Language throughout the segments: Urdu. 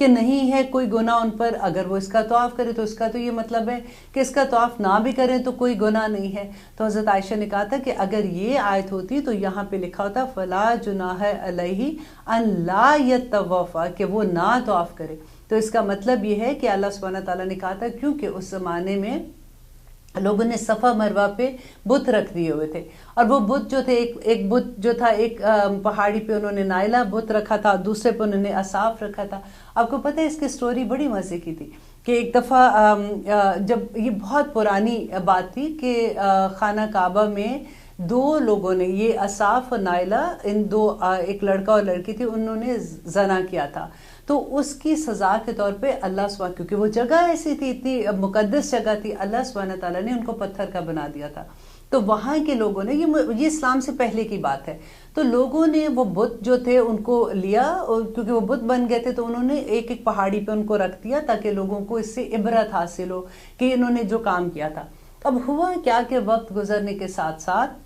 کہ نہیں ہے کوئی گناہ ان پر، اگر وہ اس کا طواف کرے تو اس کا تو یہ مطلب ہے کہ اس کا طواف نہ بھی کریں تو کوئی گناہ نہیں ہے۔ تو حضرت عائشہ نے کہا تھا کہ اگر یہ آیت ہوتی تو یہاں پہ لکھا ہوتا فَلَا جُنَاحَ عَلَيْهِ أَن لَا يَطَّوَّفَ، کہ وہ نہ طواف کرے۔ تو اس کا مطلب یہ ہے کہ اللہ سبحانہ تعالیٰ نے کہا تھا کیونکہ اس زمانے میں لوگوں نے صفا مروہ پہ بت رکھ دیے ہوئے تھے، اور وہ بت جو تھے ایک بت جو تھا ایک پہاڑی پہ انہوں نے نائلہ بت رکھا تھا، دوسرے پہ انہوں نے اصاف رکھا تھا۔ آپ کو پتہ ہے اس کی سٹوری بڑی مزے کی تھی کہ ایک دفعہ جب یہ بہت پرانی بات تھی کہ خانہ کعبہ میں دو لوگوں نے، یہ اصاف اور نائلہ، ان دو ایک لڑکا اور لڑکی تھی، انہوں نے زنا کیا تھا۔ تو اس کی سزا کے طور پہ اللہ سبحانہ، کیونکہ وہ جگہ ایسی تھی، اتنی مقدس جگہ تھی، اللہ سبحانہ تعالیٰ نے ان کو پتھر کا بنا دیا تھا۔ تو وہاں کے لوگوں نے، یہ اسلام سے پہلے کی بات ہے، تو لوگوں نے وہ بت جو تھے ان کو لیا، اور کیونکہ وہ بت بن گئے تھے تو انہوں نے ایک ایک پہاڑی پہ ان کو رکھ دیا تاکہ لوگوں کو اس سے عبرت حاصل ہو کہ انہوں نے جو کام کیا تھا۔ اب ہوا کیا کہ وقت گزرنے کے ساتھ ساتھ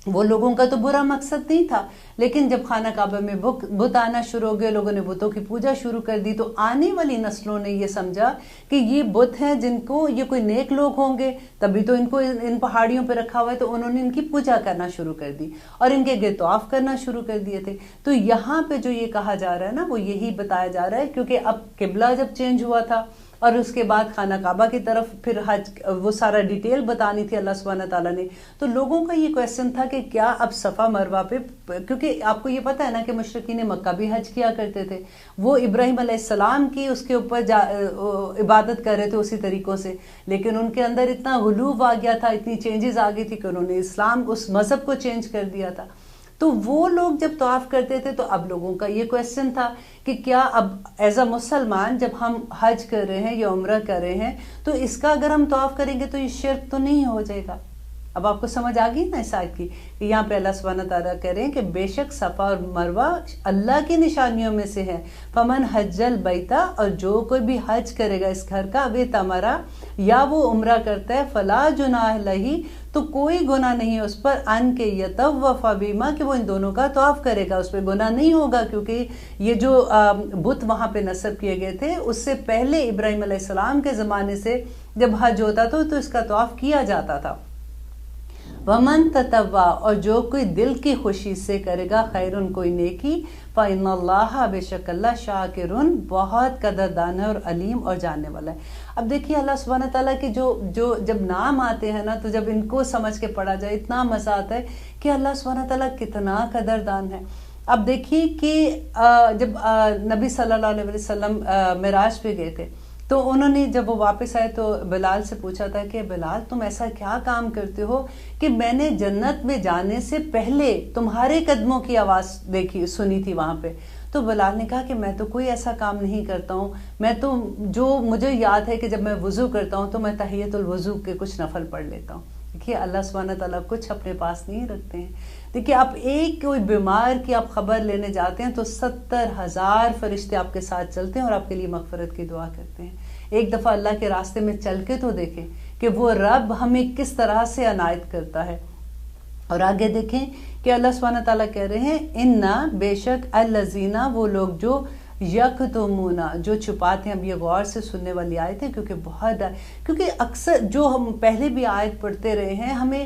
وہ لوگوں کا تو برا مقصد نہیں تھا، لیکن جب خانہ کعبہ میں بت آنا شروع ہو گئے، لوگوں نے بتوں کی پوجا شروع کر دی، تو آنے والی نسلوں نے یہ سمجھا کہ یہ بت ہیں جن کو یہ کوئی نیک لوگ ہوں گے، تبھی تو ان کو ان پہاڑیوں پہ رکھا ہوا ہے، تو انہوں نے ان کی پوجا کرنا شروع کر دی اور ان کے گرد طواف کرنا شروع کر دیے تھے۔ تو یہاں پہ جو یہ کہا جا رہا ہے نا، وہ یہی بتایا جا رہا ہے، کیونکہ اب قبلہ جب چینج ہوا تھا اور اس کے بعد خانہ کعبہ کی طرف پھر حج، وہ سارا ڈیٹیل بتانی تھی اللہ سبحانہ تعالیٰ نے، تو لوگوں کا یہ کویسچن تھا کہ کیا اب صفا مروہ پہ، کیونکہ آپ کو یہ پتہ ہے نا کہ مشرکین مکہ بھی حج کیا کرتے تھے، وہ ابراہیم علیہ السلام کی اس کے اوپر عبادت کر رہے تھے اسی طریقوں سے، لیکن ان کے اندر اتنا غلوب آ گیا تھا، اتنی چینجز آ گئی تھی کہ انہوں نے اسلام، اس مذہب کو چینج کر دیا تھا۔ تو وہ لوگ جب طواف کرتے تھے تو اب لوگوں کا یہ کویسچن تھا کہ کیا اب ایز اے مسلمان جب ہم حج کر رہے ہیں یا عمرہ کر رہے ہیں تو اس کا اگر ہم طواف کریں گے تو یہ شرک تو نہیں ہو جائے گا؟ اب آپ کو سمجھ آ گئی نا اس آیت کی کہ یہاں پہ اللہ سبحانہ تعالیٰ کہہ رہے ہیں کہ بے شک صفا اور مروہ اللہ کی نشانیوں میں سے ہے، فمن حج البیت، اور جو کوئی بھی حج کرے گا اس گھر کا، وہ تمرا، یا وہ عمرہ کرتا ہے، فلا جناح علیہ، تو کوئی گناہ نہیں ہے اس پر، ان کے یطوف بہما، کہ وہ ان دونوں کا طواف کرے گا، اس پہ گناہ نہیں ہوگا، کیونکہ یہ جو بت وہاں پہ نصب کیے گئے تھے اس سے پہلے ابراہیم علیہ السلام کے زمانے سے جب حج ہوتا تھا تو اس کا طواف کیا جاتا تھا۔ ومن تطوع، اور جو کوئی دل کی خوشی سے کرے گا، خیرن، کوئی نیکی، فإن اللہ، بے شک اللہ، شاکرن، بہت قدردان ہے اور علیم اور جاننے والا ہے۔ اب دیکھیے اللہ سبحانہ تعالیٰ کے جو جب نام آتے ہیں نا، تو جب ان کو سمجھ کے پڑھا جائے اتنا مزہ آتا ہے کہ اللہ سبحانہ تعالیٰ کتنا قدردان ہے۔ اب دیکھیے کہ جب نبی صلی اللہ علیہ وسلم معراج پہ گئے تھے تو انہوں نے جب وہ واپس آئے تو بلال سے پوچھا تھا کہ بلال تم ایسا کیا کام کرتے ہو کہ میں نے جنت میں جانے سے پہلے تمہارے قدموں کی آواز سنی تھی وہاں پہ۔ تو بلال نے کہا کہ میں تو کوئی ایسا کام نہیں کرتا ہوں، میں تو جو مجھے یاد ہے کہ جب میں وضو کرتا ہوں تو میں تحیۃ الوضو کے کچھ نفل پڑھ لیتا ہوں۔ دیکھیے اللہ سبحانہ تعالیٰ کچھ اپنے پاس نہیں رکھتے ہیں۔ دیکھیے آپ ایک کوئی بیمار کی آپ خبر لینے جاتے ہیں تو 70,000 فرشتے آپ کے ساتھ چلتے ہیں اور آپ کے لیے مغفرت کی دعا کرتے ہیں۔ ایک دفعہ اللہ کے راستے میں چل کے تو دیکھیں کہ وہ رب ہمیں کس طرح سے عنایت کرتا ہے۔ اور آگے دیکھیں کہ اللہ سبحانہ تعالیٰ کہہ رہے ہیں اِنَّا، بے شک، الَّذِينَ، وہ لوگ جو یکتمون، جو چھپاتے ہیں۔ اب یہ غور سے سننے والی آیت ہے کیونکہ اکثر جو ہم پہلے بھی آیت پڑھتے رہے ہیں، ہمیں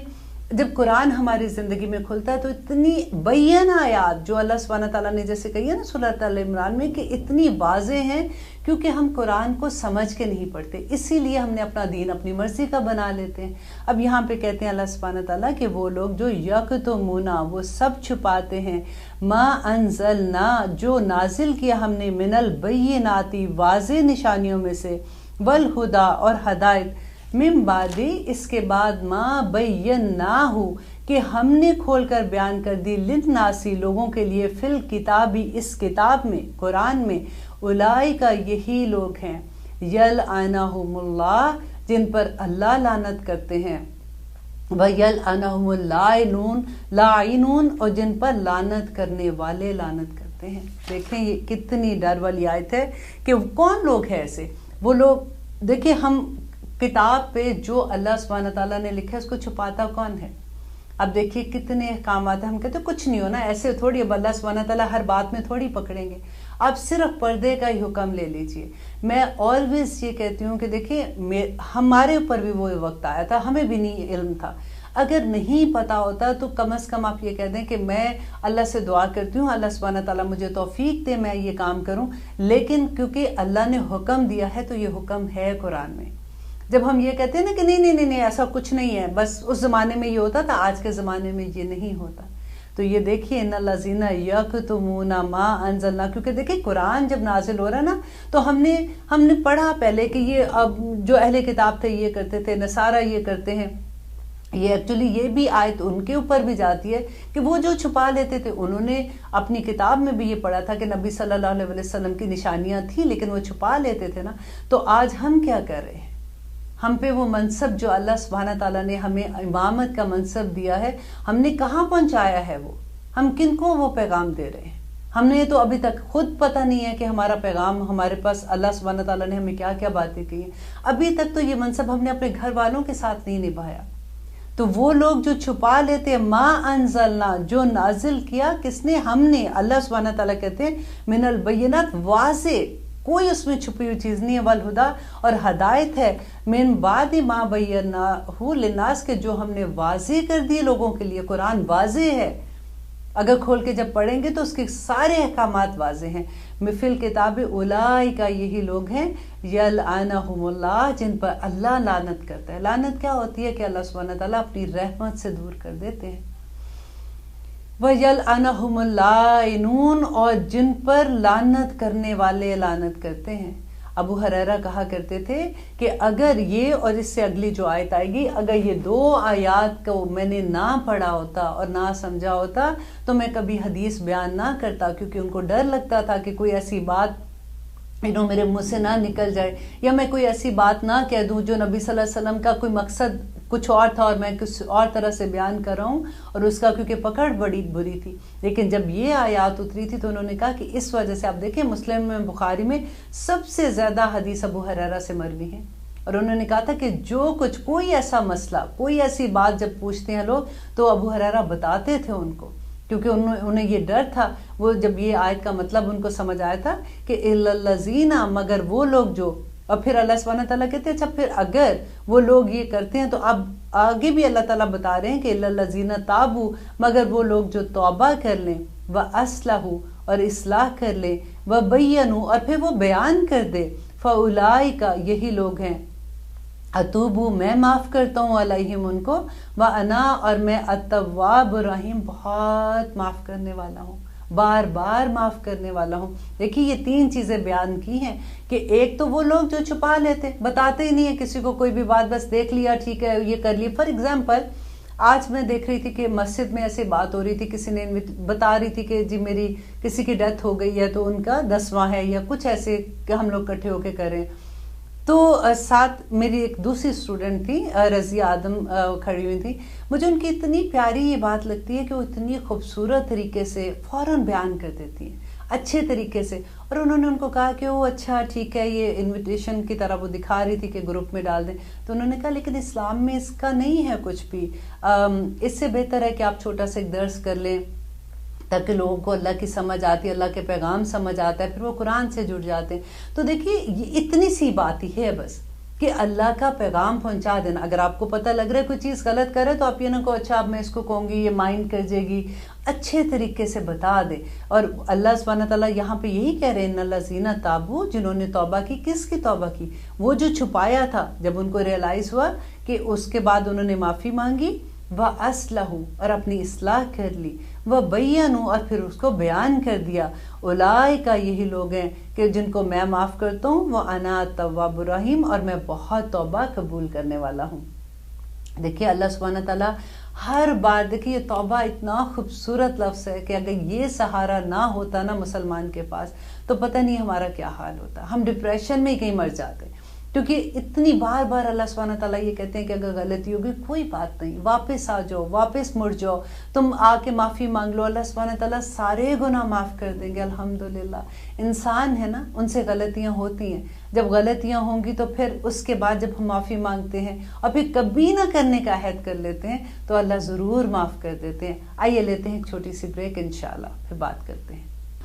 جب قرآن ہماری زندگی میں کھلتا ہے تو اتنی بین آیات جو اللہ سبحانہ تعالیٰ نے جیسے کہی ہے نا سورۃ آل عمران میں کہ اتنی واضح ہیں، کیونکہ ہم قرآن کو سمجھ کے نہیں پڑھتے، اسی لیے ہم نے اپنا دین اپنی مرضی کا بنا لیتے ہیں۔ اب یہاں پہ کہتے ہیں اللہ سبحانہ تعالیٰ کہ وہ لوگ جو یکتمون، وہ سب چھپاتے ہیں، ما انزلنا، جو نازل کیا ہم نے، من البینات، واضح نشانیوں میں سے، والہدا، اور ہدایت، من بعد، اس کے بعد، ما بیناہ، کہ ہم نے کھول کر بیان کر دی، للناس، لوگوں کے لیے، فی الکتابی، اس کتاب میں، قرآن میں، اولئک، یہی لوگ ہیں، یلعنہم اللہ، جن پر اللہ لعنت کرتے ہیں، ویلعنہم اللاعنون، اور جن پر لعنت کرنے والے لعنت کرتے ہیں۔ دیکھیں یہ کتنی ڈر والی آیت ہے کہ کون لوگ ہیں ایسے، وہ لوگ، دیکھیں ہم کتاب پہ جو اللہ سبحانہ تعالیٰ نے لکھا ہے اس کو چھپاتا کون ہے؟ اب دیکھیے کتنے احکامات ہیں، ہم کہتے ہیں کچھ نہیں ہونا، ایسے تھوڑی، اب اللہ سبحانہ تعالیٰ ہر بات میں تھوڑی پکڑیں گے۔ آپ صرف پردے کا ہی حکم لے لیجئے. میں آلویز یہ کہتی ہوں کہ دیکھیں ہمارے اوپر بھی وہ وقت آیا تھا، ہمیں بھی نہیں علم تھا. اگر نہیں پتا ہوتا تو کم از کم آپ یہ کہہ دیں کہ میں اللہ سے دعا کرتی ہوں اللہ سبحانہ تعالیٰ مجھے توفیق دے میں یہ کام کروں. لیکن کیونکہ اللہ نے حکم دیا ہے تو یہ حکم ہے قرآن میں. جب ہم یہ کہتے ہیں نا کہ نہیں ایسا کچھ نہیں ہے، بس اس زمانے میں یہ ہوتا تھا، آج کے زمانے میں یہ نہیں ہوتا. تو یہ دیکھیے ان الذین یکتمون ما انزلنا، کیونکہ دیکھیں قرآن جب نازل ہو رہا ہے نا تو ہم نے پڑھا پہلے کہ یہ اب جو اہل کتاب تھے یہ کرتے تھے، نصارہ یہ کرتے ہیں. یہ ایکچولی یہ بھی آیت ان کے اوپر بھی جاتی ہے کہ وہ جو چھپا لیتے تھے، انہوں نے اپنی کتاب میں بھی یہ پڑھا تھا کہ نبی صلی اللہ علیہ وسلم کی نشانیاں تھیں لیکن وہ چھپا لیتے تھے نا. تو آج ہم کیا کر رہے ہیں؟ ہم پہ وہ منصب جو اللہ سبحانہ تعالیٰ نے ہمیں امامت کا منصب دیا ہے، ہم نے کہاں پہنچایا ہے؟ وہ ہم کن کو وہ پیغام دے رہے ہیں؟ ہم نے تو ابھی تک خود پتہ نہیں ہے کہ ہمارا پیغام ہمارے پاس اللہ سبحانہ تعالیٰ نے ہمیں کیا کیا باتیں کی ہیں. ابھی تک تو یہ منصب ہم نے اپنے گھر والوں کے ساتھ نہیں نبھایا. تو وہ لوگ جو چھپا لیتے ہیں، ما انزلنا، جو نازل کیا کس نے؟ ہم نے. اللہ سبحانہ تعالیٰ کہتے ہیں من البینات، واضح، کوئی اس میں چھپی ہوئی چیز نہیں ہے، والہدا، اور ہدایت ہے، من بعد ما بیناہ للناس، کے جو ہم نے واضح کر دی لوگوں کے لیے. قرآن واضح ہے، اگر کھول کے جب پڑھیں گے تو اس کے سارے احکامات واضح ہیں. فی الکتاب اولئک، یہی لوگ ہیں یلعنہم اللہ، جن پر اللہ لعنت کرتا ہے. لعنت کیا ہوتی ہے؟ کہ اللہ سبحانہ تعالیٰ اپنی رحمت سے دور کر دیتے ہیں. وَيَلْعَنَهُمُ اللَّاعِنُونَ، اور جن پر لعنت کرنے والے لعنت کرتے ہیں. ابو ہریرہ کہا کرتے تھے کہ اگر یہ اور اس سے اگلی جو آیت آئے گی، اگر یہ دو آیات کو میں نے نہ پڑھا ہوتا اور نہ سمجھا ہوتا تو میں کبھی حدیث بیان نہ کرتا، کیونکہ ان کو ڈر لگتا تھا کہ کوئی ایسی بات میرے منہ سے نہ نکل جائے، یا میں کوئی ایسی بات نہ کہہ دوں جو نبی صلی اللہ علیہ وسلم کا کوئی مقصد کچھ اور تھا اور میں کچھ اور طرح سے بیان کر رہا ہوں، اور اس کا کیونکہ پکڑ بڑی بری تھی. لیکن جب یہ آیات اتری تھی تو انہوں نے کہا کہ اس وجہ سے آپ دیکھیں مسلم میں، بخاری میں سب سے زیادہ حدیث ابو ہریرہ سے مروی ہے. اور انہوں نے کہا تھا کہ جو کچھ کوئی ایسا مسئلہ، کوئی ایسی بات جب پوچھتے ہیں لوگ تو ابو ہریرہ بتاتے تھے ان کو، کیونکہ انہیں یہ ڈر تھا. وہ جب یہ آیت کا مطلب ان کو سمجھ آیا تھا کہ الا الذین، مگر وہ لوگ جو، اور پھر اللہ سبحانہ تعالیٰ کہتے ہیں اچھا پھر اگر وہ لوگ یہ کرتے ہیں تو اب آگے بھی اللہ تعالیٰ بتا رہے ہیں کہ الا الذین تابوا، مگر وہ لوگ جو توبہ کر لیں، واصلحوا، اور اصلاح کر لیں، وبینوا، اور پھر وہ بیان کر دے، فاولئک، یہی لوگ ہیں، اتوبو، میں معاف کرتا ہوں، علیہم، ان کو، وانا، اور میں التواب الرحیم، بہت معاف کرنے والا ہوں، بار بار معاف کرنے والا ہوں. دیکھیے یہ تین چیزیں بیان کی ہیں کہ ایک تو وہ لوگ جو چھپا لیتے، بتاتے ہی نہیں ہے کسی کو کوئی بھی بات، بس دیکھ لیا ٹھیک ہے یہ کر لی. فار ایگزامپل آج میں دیکھ رہی تھی کہ مسجد میں ایسی بات ہو رہی تھی، کسی نے بتا رہی تھی کہ جی میری کسی کی ڈیتھ ہو گئی ہے تو ان کا 10واں ہے یا کچھ ایسے کہ ہم لوگ کٹھے ہو کے کریں. تو ساتھ میری ایک دوسری اسٹوڈنٹ تھی رضیہ آدم کھڑی ہوئی تھی. مجھے ان کی اتنی پیاری یہ بات لگتی ہے کہ وہ اتنی خوبصورت طریقے سے فوراً بیان کر دیتی ہیں، اچھے طریقے سے. اور انہوں نے ان کو کہا کہ وہ اچھا ٹھیک ہے، یہ انویٹیشن کی طرح وہ دکھا رہی تھی کہ گروپ میں ڈال دیں. تو انہوں نے کہا لیکن اسلام میں اس کا نہیں ہے کچھ بھی، اس سے بہتر ہے کہ آپ چھوٹا سا ایک درس کر لیں تاکہ لوگوں کو اللہ کی سمجھ آتی ہے، اللہ کے پیغام سمجھ آتا ہے، پھر وہ قرآن سے جڑ جاتے ہیں. تو دیکھیے یہ اتنی سی بات ہی ہے بس کہ اللہ کا پیغام پہنچا دینا. اگر آپ کو پتہ لگ رہا ہے کوئی چیز غلط کرے تو آپ یہ نہ کہو اچھا اب میں اس کو کہوں گی یہ مائنڈ کر جائے گی، اچھے طریقے سے بتا دے. اور اللہ سبحانہ تعالیٰ یہاں پہ یہی کہہ رہے ہیں ان الذین تابوا، جنہوں نے توبہ کی. کس کی توبہ کی؟ وہ جو چھپایا تھا، جب ان کو ریئلائز ہوا کہ اس کے بعد انہوں نے معافی مانگی، وَأَصْلَحُوا، اور اپنی اصلاح کر لی، وَبَيَّنُوا، اور پھر اس کو بیان کر دیا. اولئک، یہی لوگ ہیں کہ جن کو میں معاف کرتا ہوں، وَأَنَا التَّوَّابُ الرَّحِيمُ، اور میں بہت توبہ قبول کرنے والا ہوں. دیکھیے اللہ سبحانہ تعالیٰ ہر بار، دیکھیے یہ توبہ اتنا خوبصورت لفظ ہے کہ اگر یہ سہارا نہ ہوتا نا مسلمان کے پاس تو پتہ نہیں ہمارا کیا حال ہوتا، ہم ڈپریشن میں ہی کہیں مر جاتے. کیونکہ اتنی بار بار اللہ سبحانہ تعالیٰ یہ کہتے ہیں کہ اگر غلطی ہوگی کوئی بات نہیں، واپس آ جاؤ، واپس مڑ جاؤ، تم آ کے معافی مانگ لو، اللہ سبحانہ تعالیٰ سارے گناہ معاف کر دیں گے. الحمدللہ. انسان ہے نا، ان سے غلطیاں ہوتی ہیں. جب غلطیاں ہوں گی تو پھر اس کے بعد جب ہم معافی مانگتے ہیں اور پھر کبھی نہ کرنے کا عہد کر لیتے ہیں تو اللہ ضرور معاف کر دیتے ہیں. آئیے لیتے ہیں ایک چھوٹی سی بریک، انشاءاللہ پھر بات کرتے ہیں.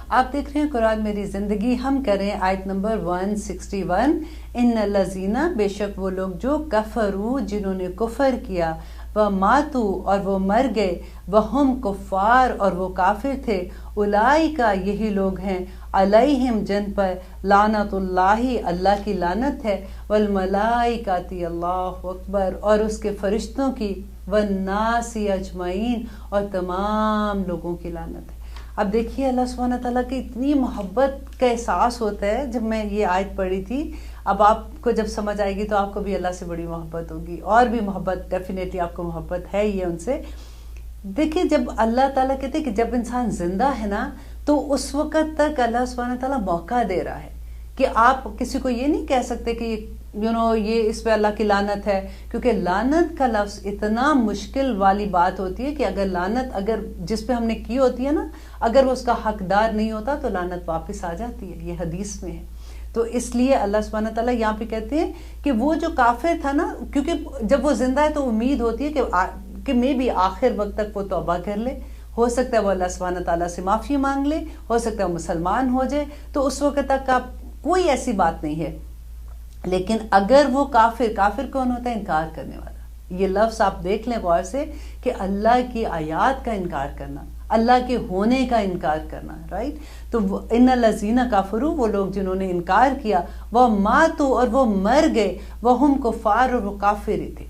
آپ دیکھ رہے ہیں قرآن میری زندگی. ہم کریں آیت نمبر 161. ان الذین، بے شک وہ لوگ جو کفروا، جنہوں نے کفر کیا، وماتوا اور وہ مر گئے، وہم کفار اور وہ کافر تھے، اولئک یہی لوگ ہیں، علیہم جن پر لعنت اللہ اللہ کی لعنت ہے، والملائکۃ اللہ اکبر اور اس کے فرشتوں کی، والناس اجمعین اور تمام لوگوں کی لعنت ہے. اب دیکھیے اللہ سبحانہ تعالیٰ کی اتنی محبت کا احساس ہوتا ہے. جب میں یہ آیت پڑھی تھی، اب آپ کو جب سمجھ آئے گی تو آپ کو بھی اللہ سے بڑی محبت ہوگی، اور بھی محبت ڈیفینیٹلی آپ کو محبت ہے یہ ان سے. دیکھیے جب اللہ تعالیٰ کہتے ہیں کہ جب انسان زندہ ہے نا، تو اس وقت تک اللہ سبحانہ تعالیٰ موقع دے رہا ہے کہ آپ کسی کو یہ نہیں کہہ سکتے کہ یہ اس پہ اللہ کی لعنت ہے، کیونکہ لعنت کا لفظ اتنا مشکل والی بات ہوتی ہے کہ اگر لعنت اگر جس پہ ہم نے کی ہوتی ہے نا، اگر وہ اس کا حقدار نہیں ہوتا تو لعنت واپس آ جاتی ہے. یہ حدیث میں ہے. تو اس لیے اللہ سبحانہ تعالیٰ یہاں پہ کہتے ہیں کہ وہ جو کافر تھا نا، کیونکہ جب وہ زندہ ہے تو امید ہوتی ہے کہ میں بھی آخر وقت تک وہ توبہ کر لے، ہو سکتا ہے وہ اللہ سبحانہ تعالیٰ سے معافی مانگ لے، ہو سکتا ہے وہ مسلمان ہو جائے. تو اس وقت تک آپ کوئی ایسی بات نہیں ہے. لیکن اگر وہ کافر کون ہوتا ہے؟ انکار کرنے والا. یہ لفظ آپ دیکھ لیں غور سے کہ اللہ کی آیات کا انکار کرنا، اللہ کے ہونے کا انکار کرنا، رائٹ. تو ان الذین کفروا، وہ لوگ جنہوں نے انکار کیا، وہ ماتوا اور وہ مر گئے، وہم کفار اور وہ کافر ہی تھے.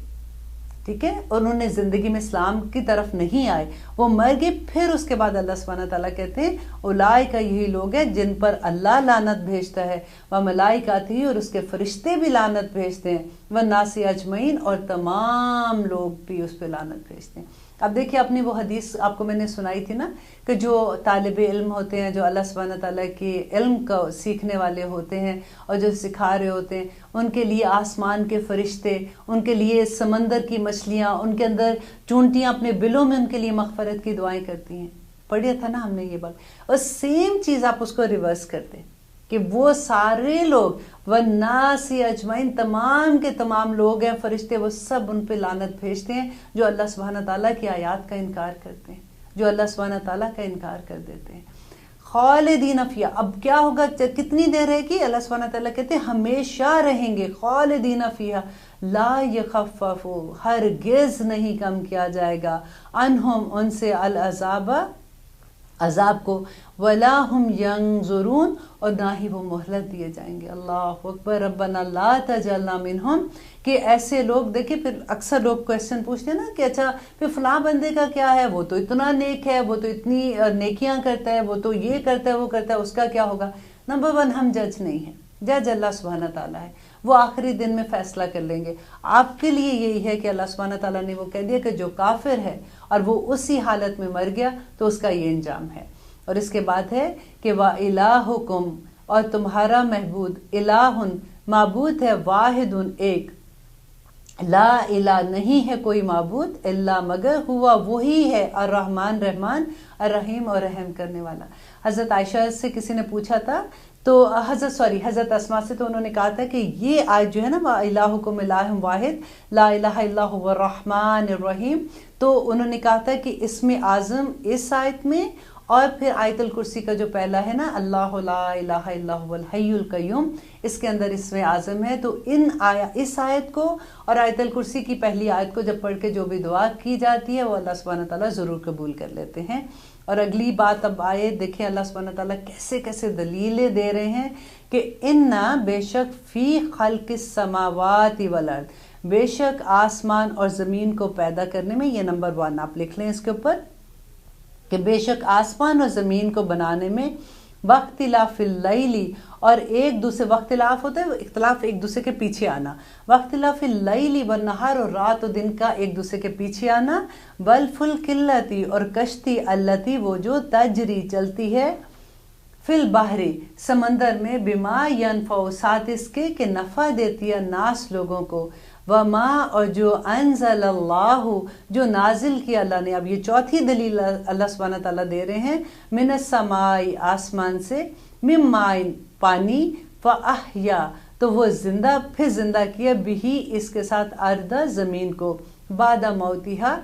ٹھیک ہے، انہوں نے زندگی میں اسلام کی طرف نہیں آئے، وہ مر گئے. پھر اس کے بعد اللہ سبحانہ تعالیٰ کہتے ہیں اولئک یہی لوگ ہیں جن پر اللہ لعنت بھیجتا ہے، وملائکتہ اور اس کے فرشتے بھی لعنت بھیجتے ہیں، والناس اجمعین اور تمام لوگ بھی اس پہ لعنت بھیجتے ہیں. اب دیکھیے اپنی وہ حدیث آپ کو میں نے سنائی تھی نا، کہ جو طالب علم ہوتے ہیں، جو اللہ سبحانہ تعالیٰ کے علم کو سیکھنے والے ہوتے ہیں اور جو سکھا رہے ہوتے ہیں، ان کے لیے آسمان کے فرشتے، ان کے لیے سمندر کی مچھلیاں، ان کے اندر چونٹیاں اپنے بلوں میں ان کے لیے مغفرت کی دعائیں کرتی ہیں. پڑھیا تھا نا ہم نے یہ بات. اور سیم چیز آپ اس کو ریورس کرتے ہیں کہ وہ سارے لوگ والناس اجمعین، تمام کے تمام لوگ ہیں، فرشتے، وہ سب ان پہ لعنت بھیجتے ہیں جو اللہ سبحانہ تعالیٰ کی آیات کا انکار کرتے ہیں، جو اللہ سبحانہ تعالیٰ کا انکار کر دیتے ہیں. خالدین فیہا، اب کیا ہوگا، کتنی دیر رہے گی؟ اللہ سبحانہ تعالیٰ کہتے ہیں ہمیشہ رہیں گے. خالدین فیہا لا یخفف، ہرگز نہیں کم کیا جائے گا، عنہم ان سے، العذاب عذاب کو، ولا ہم ینظرون اور نہ ہی وہ مہلت دیے جائیں گے. اللہ اکبر. ربنا لا تجعلنا منہم، کہ ایسے لوگ دیکھیں. پھر اکثر لوگ کویسچن پوچھتے ہیں نا کہ اچھا پھر فلاں بندے کا کیا ہے، وہ تو اتنا نیک ہے، وہ تو اتنی نیکیاں کرتا ہے، وہ تو یہ کرتا ہے، وہ کرتا ہے، اس کا کیا ہوگا؟ نمبر 1، ہم جج نہیں ہیں، جج اللہ سبحانہ تعالیٰ ہے. وہ آخری دن میں فیصلہ کر لیں گے. آپ کے لیے یہی ہے کہ اللہ سبحانہ تعالیٰ نے وہ کہہ دیا کہ جو کافر ہے اور وہ اسی حالت میں مر گیا تو اس کا یہ انجام ہے. اور اس کے بعد ہے کہ وَإِلَٰهُكُمْ، اور تمہارا محبود، الہٌ معبود ہے، واحد ایک، لا الہ نہیں ہے کوئی معبود، الا مگر، ہوا وہی ہے، الرحمن رحمان، الرحیم اور رحم کرنے والا. حضرت عائشہ سے کسی نے پوچھا تھا تو حضرت اسماء سے، تو انہوں نے کہا تھا کہ یہ آیت جو ہے نا، وَإِلَٰهُكُمْ إِلَٰهٌ وَاحِدٌ لَا إِلَٰهَ إِلَّا هُوَ الرَّحْمَٰنُ الرَّحِيمُ، تو انہوں نے کہا تھا کہ اسم اعظم اس آیت میں اور پھر آیت الکرسی کا جو پہلا ہے نا، اللہ لا الہ الا هو الحی القیوم، اس کے اندر اسم اعظم ہے. تو اس آیت کو اور آیت الکرسی کی پہلی آیت کو جب پڑھ کے جو بھی دعا کی جاتی ہے وہ اللہ سبحانہ تعالیٰ ضرور قبول کر لیتے ہیں. اور اگلی بات اب آئے، دیکھیں اللہ سبحانہ تعالیٰ کیسے کیسے دلیلیں دے رہے ہیں کہ اِنَّا، بے شک، فی خلق السماوات والارض، بے شک آسمان اور زمین کو پیدا کرنے میں، یہ نمبر 1 آپ لکھ لیں اس کے اوپر، کہ بے شک آسمان اور زمین کو بنانے میں، واختلاف اللیل، اور ایک دوسرے، واختلاف ہوتا ہے اختلاف ایک دوسرے کے پیچھے آنا، واختلاف اللیل والنہار، اور رات و دن کا ایک دوسرے کے پیچھے آنا، والفلک اللتی، اور کشتی، اللتی وہ جو، تجری چلتی ہے، فی البحر سمندر میں، بما ینفع ساتھ اس کے کہ نفع دیتی ہے ناس لوگوں کو، وما اور جو، انزل اللہ جو نازل کیا اللہ نے. اب یہ چوتھی دلیل اللہ سبحانہ تعالیٰ دے رہے ہیں، من السماء آسمان سے، من ماء پانی، فاحیا تو وہ زندہ، پھر زندہ کیا، بھی اس کے ساتھ، ارض زمین کو، بعد موتها,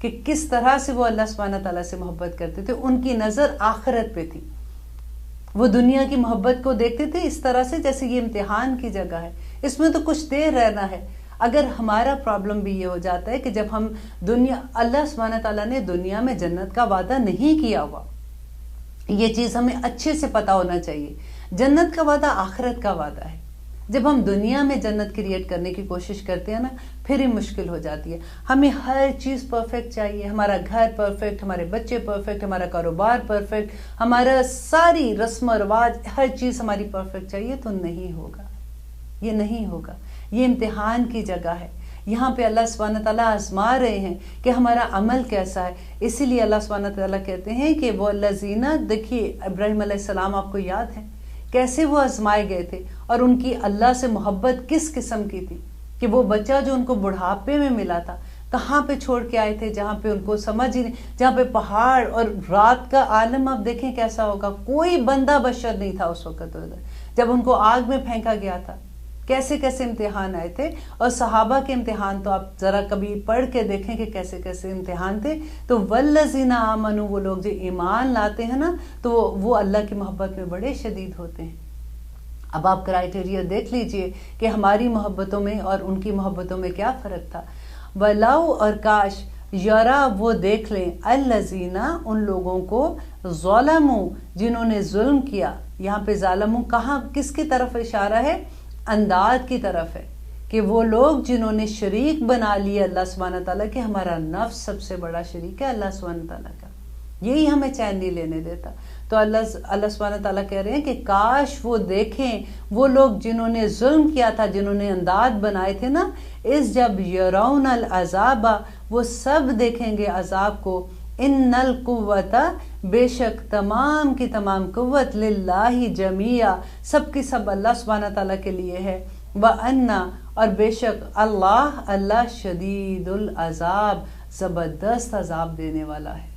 کہ کس طرح سے وہ اللہ سبحانہ تعالیٰ سے محبت کرتے تھے. ان کی نظر آخرت پہ تھی. وہ دنیا کی محبت کو دیکھتے تھے اس طرح سے جیسے یہ امتحان کی جگہ ہے, اس میں تو کچھ دیر رہنا ہے. اگر ہمارا پرابلم بھی یہ ہو جاتا ہے کہ جب ہم اللہ سبحانہ تعالیٰ نے دنیا میں جنت کا وعدہ نہیں کیا ہوا, یہ چیز ہمیں اچھے سے پتا ہونا چاہیے. جنت کا وعدہ آخرت کا وعدہ ہے. جب ہم دنیا میں جنت کریٹ کرنے کی کوشش کرتے ہیں نا, پھر ہی مشکل ہو جاتی ہے. ہمیں ہر چیز پرفیکٹ چاہیے, ہمارا گھر پرفیکٹ, ہمارے بچے پرفیکٹ, ہمارا کاروبار پرفیکٹ, ہمارا ساری رسم و رواج, ہر چیز ہماری پرفیکٹ چاہیے. تو نہیں ہوگا, یہ نہیں ہوگا. یہ امتحان کی جگہ ہے. یہاں پہ اللہ سبحانہ تعالیٰ آزما رہے ہیں کہ ہمارا عمل کیسا ہے. اسی لیے اللہ سبحانہ تعالیٰ کہتے ہیں کہ وہ الذین, دیکھیے ابراہیم علیہ السلام آپ کو یاد ہے کیسے وہ آزمائے گئے تھے, اور ان کی اللہ سے محبت کس قسم کی تھی کہ وہ بچہ جو ان کو بڑھاپے میں ملا تھا, کہاں پہ چھوڑ کے آئے تھے, جہاں پہ ان کو سمجھ ہی نہیں, جہاں پہ پہاڑ اور رات کا عالم. آپ دیکھیں کیسا ہوگا, کوئی بندہ بشر نہیں تھا اس وقت ادھر, جب ان کو آگ میں پھینکا گیا تھا. کیسے کیسے امتحان آئے تھے, اور صحابہ کے امتحان تو آپ ذرا کبھی پڑھ کے دیکھیں کہ کیسے کیسے امتحان تھے. تو والذین آمنوا, وہ لوگ جو ایمان لاتے ہیں نا, تو وہ اللہ کی محبت میں بڑے شدید ہوتے ہیں. اب آپ کرائٹیریا دیکھ لیجئے کہ ہماری محبتوں میں اور ان کی محبتوں میں کیا فرق تھا. وَلَوْ, اور کاش, یرا, وہ دیکھ لیں, الذین, ان لوگوں کو, ظلموا, جنہوں نے ظلم کیا. یہاں پہ ظالموں کہاں, کس کی طرف اشارہ ہے؟ انداد کی طرف ہے, کہ وہ لوگ جنہوں نے شریک بنا لیا اللہ سبحانہ تعالیٰ کے. ہمارا نفس سب سے بڑا شریک ہے اللہ سبحانہ تعالیٰ کا, یہی ہمیں چین نہیں لینے دیتا. تو اللہ سبحانہ تعالیٰ کہہ رہے ہیں کہ کاش وہ دیکھیں وہ لوگ جنہوں نے ظلم کیا تھا, جنہوں نے انداد بنائے تھے نا, اس جب یرون العذاب, وہ سب دیکھیں گے عذاب کو. ان القوت, بے شک تمام کی تمام قوت, للہ جمیعا, سب کی سب اللہ سبحانہ تعالیٰ کے لیے ہے. وَأَنَّ, اور بے شک اللہ شدید العذاب, زبردست عذاب دینے والا ہے.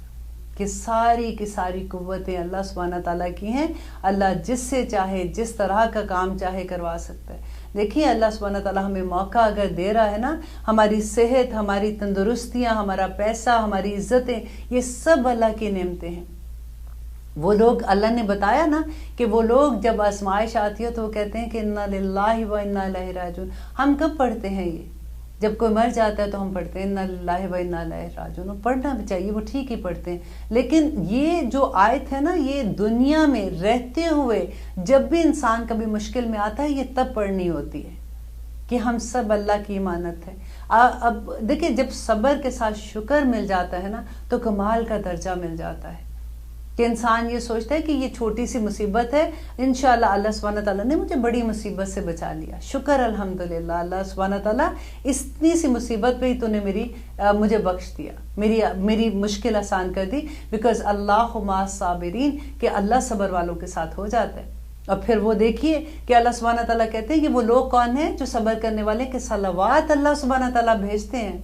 کہ ساری کی ساری قوتیں اللہ سبحانہ تعالیٰ کی ہیں. اللہ جس سے چاہے جس طرح کا کام چاہے کروا سکتا ہے. دیکھیے اللہ سبحانہ تعالیٰ ہمیں موقع اگر دے رہا ہے نا, ہماری صحت, ہماری تندرستیاں, ہمارا پیسہ, ہماری عزتیں, یہ سب اللہ کی نعمتیں ہیں. وہ لوگ, اللہ نے بتایا نا کہ وہ لوگ جب آزمائش آتی ہے تو وہ کہتے ہیں کہ انا للہ و انا الیہ راجعون. ہم کب پڑھتے ہیں یہ؟ جب کوئی مر جاتا ہے تو ہم پڑھتے ہیں انا للہ و انا الیہ راجعون. پڑھنا بھی چاہیے, وہ ٹھیک ہی پڑھتے ہیں. لیکن یہ جو آیت ہے نا, یہ دنیا میں رہتے ہوئے جب بھی انسان کبھی مشکل میں آتا ہے, یہ تب پڑھنی ہوتی ہے کہ ہم سب اللہ کی امانت ہے. اب دیکھیں, جب صبر کے ساتھ شکر مل جاتا ہے نا, تو کمال کا درجہ مل جاتا ہے. کہ انسان یہ سوچتا ہے کہ یہ چھوٹی سی مصیبت ہے, انشاءاللہ اللہ سبحانہ تعالیٰ نے مجھے بڑی مصیبت سے بچا لیا, شکر الحمدللہ اللہ سبحانہ تعالیٰ, اتنی سی مصیبت پہ ہی تو نے مجھے بخش دیا, میری مشکل آسان کر دی. بیکاز اللہ مع الصابرین, کہ اللہ صبر والوں کے ساتھ ہو جاتا ہے. اور پھر وہ دیکھیے کہ اللہ سبحانہ تعالیٰ کہتے ہیں کہ وہ لوگ کون ہیں جو صبر کرنے والے, کہ صلوات اللہ سبحانہ تعالیٰ بھیجتے ہیں.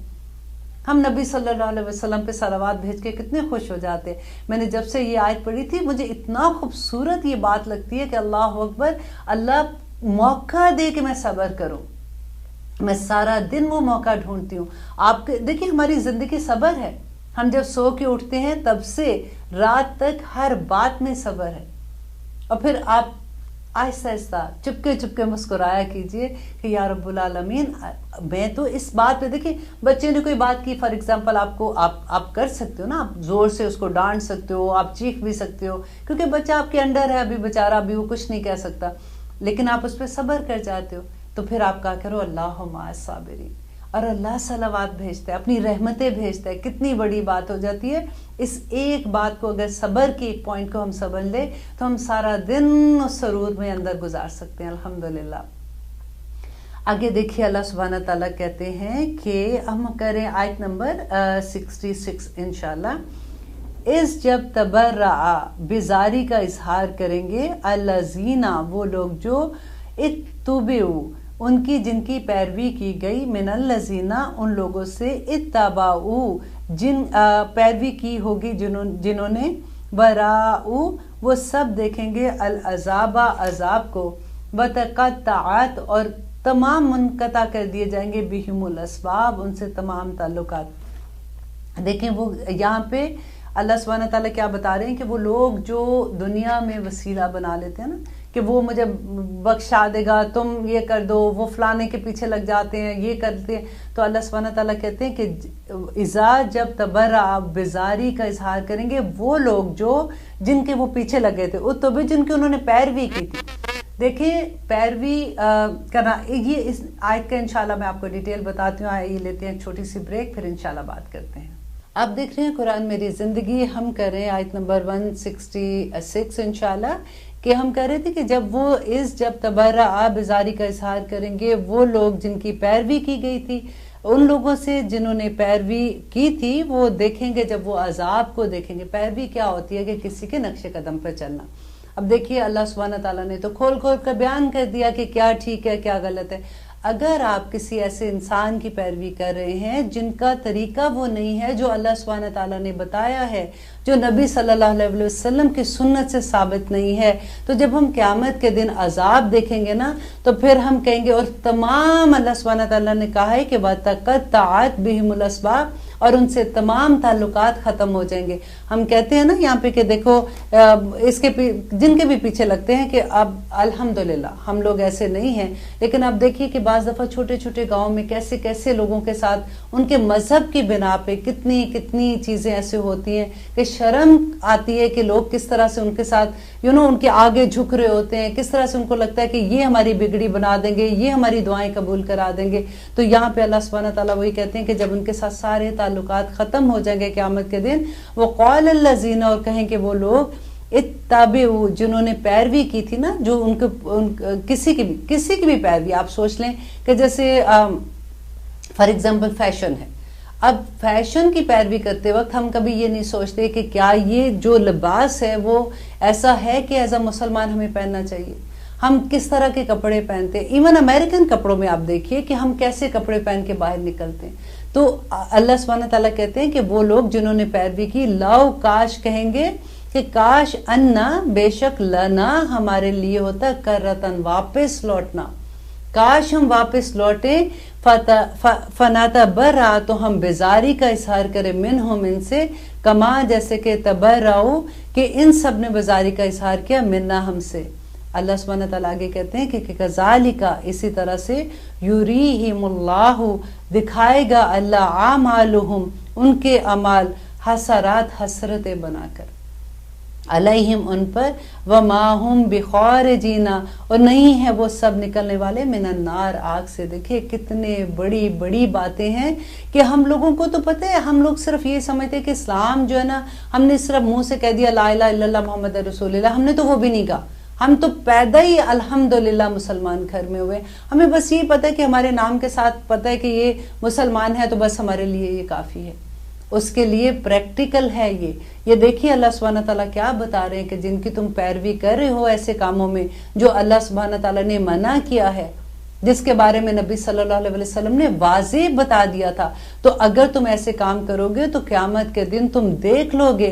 ہم نبی صلی اللہ علیہ وسلم پہ صلوات بھیج کے کتنے خوش ہو جاتے. میں نے جب سے یہ آیت پڑھی تھی, مجھے اتنا خوبصورت یہ بات لگتی ہے کہ اللہ اکبر, اللہ موقع دے کہ میں صبر کروں. میں سارا دن وہ موقع ڈھونڈتی ہوں. آپ دیکھیں ہماری زندگی صبر ہے. ہم جب سو کے اٹھتے ہیں تب سے رات تک ہر بات میں صبر ہے. اور پھر آپ آہستہ آہستہ چپکے مسکرایا کیجئے کہ یا رب العالمین, میں تو اس بات پہ, دیکھیں بچے نے کوئی بات کی, فار ایگزامپل آپ کر سکتے ہو نا, آپ زور سے اس کو ڈانٹ سکتے ہو, آپ چیخ بھی سکتے ہو, کیونکہ بچہ آپ کے انڈر ہے, ابھی بیچارہ, ابھی وہ کچھ نہیں کہہ سکتا, لیکن آپ اس پہ صبر کر جاتے ہو. تو پھر آپ کہا کرو اللہ مع الصابرین, اور اللہ صلوات بھیجتا ہے, اپنی رحمتیں بھیجتا ہے. کتنی بڑی بات ہو جاتی ہے. اس ایک بات کو, اگر صبر کی ایک پوائنٹ کو ہم سمجھ لیں تو ہم سارا دن اس سرور میں اندر گزار سکتے ہیں الحمدللہ. آگے دیکھیے اللہ سبحانہ تعالیٰ کہتے ہیں کہ ہم کریں آیت نمبر 66 انشاءاللہ. اس جب تبرع, بیزاری کا اظہار کریں گے, الذین, وہ لوگ جو, اتبعوا, ان کی جن کی پیروی کی گئی, من الذین, ان لوگوں سے, اتبعوا, جن پیروی کی ہوگی جنہوں نے, وراءوا, وہ سب دیکھیں گے, العذاب, عذاب کو, وتقطعت, اور تمام منقطع کر دیے جائیں گے, بہم الاسباب, ان سے تمام تعلقات. دیکھیں وہ یہاں پہ اللہ سبحانہ تعالیٰ کیا بتا رہے ہیں کہ وہ لوگ جو دنیا میں وسیلہ بنا لیتے ہیں نا کہ وہ مجھے بخشا دے گا، تم یہ کر دو، وہ فلانے کے پیچھے لگ جاتے ہیں، یہ کرتے ہیں، تو اللہ سبحانہ تعالیٰ کہتے ہیں کہ اذا جب تبرع بیزاری کا اظہار کریں گے وہ لوگ جو جن کے وہ پیچھے لگے تھے، تو بھی جن کی انہوں نے پیروی کی تھی۔ دیکھیں پیروی کرنا، یہ اس آیت کا انشاءاللہ میں آپ کو ڈیٹیل بتاتی ہوں، یہ لیتے ہیں ایک چھوٹی سی بریک، پھر انشاءاللہ بات کرتے ہیں۔ آپ دیکھ رہے ہیں قرآن میری زندگی، ہم کر رہے ہیں آیت نمبر 166 انشاءاللہ، کہ ہم کہہ رہے تھے کہ جب وہ جب تبرع بیزاری کا اظہار کریں گے وہ لوگ جن کی پیروی کی گئی تھی، ان لوگوں سے جنہوں نے پیروی کی تھی، وہ دیکھیں گے جب وہ عذاب کو دیکھیں گے۔ پیروی کیا ہوتی ہے کہ کسی کے نقش قدم پر چلنا۔ اب دیکھیے اللہ سبحانہ تعالیٰ نے تو کھول کھول کر بیان کر دیا کہ کیا ٹھیک ہے کیا غلط ہے۔ اگر آپ کسی ایسے انسان کی پیروی کر رہے ہیں جن کا طریقہ وہ نہیں ہے جو اللہ سبحانہ تعالیٰ نے بتایا ہے، جو نبی صلی اللہ علیہ وسلم کی سنت سے ثابت نہیں ہے، تو جب ہم قیامت کے دن عذاب دیکھیں گے نا تو پھر ہم کہیں گے، اور تمام اللہ سبحانہ تعالیٰ نے کہا ہے کہ وَتَقَطَّعَتْ بِهِمُ الْأَسْبَابُ، اور ان سے تمام تعلقات ختم ہو جائیں گے۔ ہم کہتے ہیں نا یہاں پہ کہ دیکھو اس کے جن کے بھی پیچھے لگتے ہیں کہ اب الحمدللہ ہم لوگ ایسے نہیں ہیں، لیکن اب دیکھیے کہ بعض دفعہ چھوٹے چھوٹے گاؤں میں کیسے کیسے لوگوں کے ساتھ ان کے مذہب کی بنا پہ کتنی کتنی چیزیں ایسے ہوتی ہیں کہ شرم آتی ہے کہ لوگ کس طرح سے ان کے ساتھ ان کے آگے جھک رہے ہوتے ہیں، کس طرح سے ان کو لگتا ہے کہ یہ ہماری بگڑی بنا دیں گے، یہ ہماری دعائیں قبول کرا دیں گے۔ تو یہاں پہ اللہ سبحانہ تعالیٰ وہی کہتے ہیں کہ جب ان کے ساتھ سارے تعلقات ختم ہو جائیں گے قیامت کے دن، وہ قال الذین، اور کہیں کہ وہ لوگ اتبعوا، جنہوں نے پیروی کی تھی نا، جو کسی کی بھی پیروی، آپ سوچ لیں کہ جیسے فار ایگزامپل فیشن ہے، اب فیشن کی پیروی کرتے وقت ہم کبھی یہ نہیں سوچتے کہ کیا یہ جو لباس ہے وہ ایسا ہے کہ ایز اے مسلمان ہمیں پہننا چاہیے، ہم کس طرح کے کپڑے پہنتے ہیں۔ ایون امریکن کپڑوں میں آپ دیکھیے کہ ہم کیسے کپڑے پہن کے باہر نکلتے ہیں۔ تو اللہ سبحانہ تعالیٰ کہتے ہیں کہ وہ لوگ جنہوں نے پیروی کی، لو، کاش، کہیں گے کہ کاش، انا، بے شک، لنا، ہمارے لیے ہوتا، کرتن، واپس لوٹنا، کاش ہم واپس لوٹیں، فنتبرأ، تو ہم بیزاری کا اظہار کریں، منہم، ان سے، کما، جیسے کہ تبرؤ، کہ ان سب نے بیزاری کا اظہار کیا، منا، ہم سے۔ اللہ سبحانہ تعالیٰ آگے کہتے ہیں کہ کذالک، اسی طرح سے، یریہم اللہ، دکھائے گا اللہ، اعمالہم، ان کے اعمال، حسرات، حسرتیں بنا کر، علیہم، ان پر، وما ہم بخارجین، اور نہیں ہے وہ سب نکلنے والے، من النار، آگ سے۔ دیکھیں کتنے بڑی بڑی باتیں ہیں کہ ہم لوگوں کو تو پتہ ہے، ہم لوگ صرف یہ سمجھتے ہیں کہ اسلام جو ہے نا، ہم نے صرف منہ سے کہہ دیا لا الہ الا اللہ محمد رسول اللہ، ہم نے تو وہ بھی نہیں کہا، ہم تو پیدا ہی الحمدللہ مسلمان گھر میں ہوئے، ہمیں بس یہ پتہ ہے کہ ہمارے نام کے ساتھ پتہ ہے کہ یہ مسلمان ہے، تو بس ہمارے لیے یہ کافی ہے۔ اس کے لیے پریکٹیکل ہے یہ دیکھیے اللہ سبحانہ تعالیٰ کیا بتا رہے ہیں کہ جن کی تم پیروی کر رہے ہو ایسے کاموں میں جو اللہ سبحانہ تعالیٰ نے منع کیا ہے، جس کے بارے میں نبی صلی اللہ علیہ وسلم نے واضح بتا دیا تھا، تو اگر تم ایسے کام کرو گے تو قیامت کے دن تم دیکھ لو گے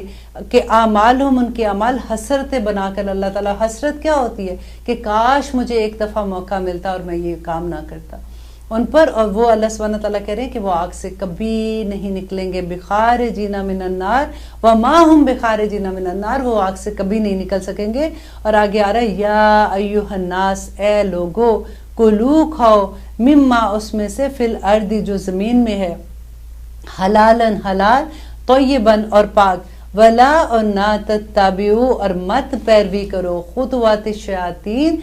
کہ اعمالہم، ان کے اعمال، حسرتیں بنا کر، اللہ تعالیٰ، حسرت کیا ہوتی ہے کہ کاش مجھے ایک دفعہ موقع ملتا اور میں یہ کام نہ کرتا ان پر، اور وہ اللہ سبحانہ تعالیٰ کہہ رہے ہیں کہ وہ آگ سے کبھی نہیں نکلیں گے، بخارجین من النار، وما ہم بخارجین من النار، وہ آگ سے کبھی نہیں نکل سکیں گے۔ اور آگے آ رہا ہے، یا ایھا الناس، اے لوگو، کلو، کھاؤ، مما، اس میں سے، فی الارض، جو زمین میں ہے، حلالن، حلال، طیبن، اور پاک، ولا، اور نہ، تتبعوا، اور مت پیروی کرو، خطوات الشیاطین،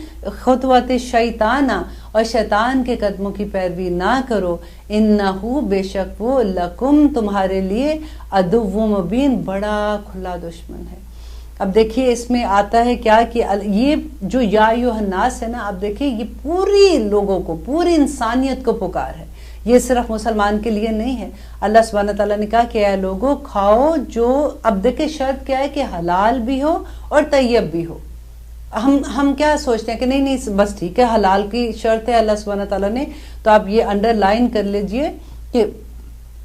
خطوات شیطانہ، اور شیطان کے قدموں کی پیروی نہ کرو، انہو، بے شک وہ، لکم، تمہارے لیے، عدو مبین، بڑا کھلا دشمن ہے۔ اب دیکھیے اس میں آتا ہے کیا کہ یہ جو یا ایھا الناس ہے نا، اب دیکھیے یہ پوری لوگوں کو، پوری انسانیت کو پکار ہے، یہ صرف مسلمان کے لیے نہیں ہے۔ اللہ سبحانہ تعالیٰ نے کہا کہ اے لوگو، کھاؤ جو، اب دیکھیں شرط کیا ہے کہ حلال بھی ہو اور طیب بھی ہو۔ ہم کیا سوچتے ہیں کہ نہیں بس ٹھیک ہے، حلال کی شرط ہے اللہ سبحانہ تعالیٰ نے، تو آپ یہ انڈر لائن کر لیجئے کہ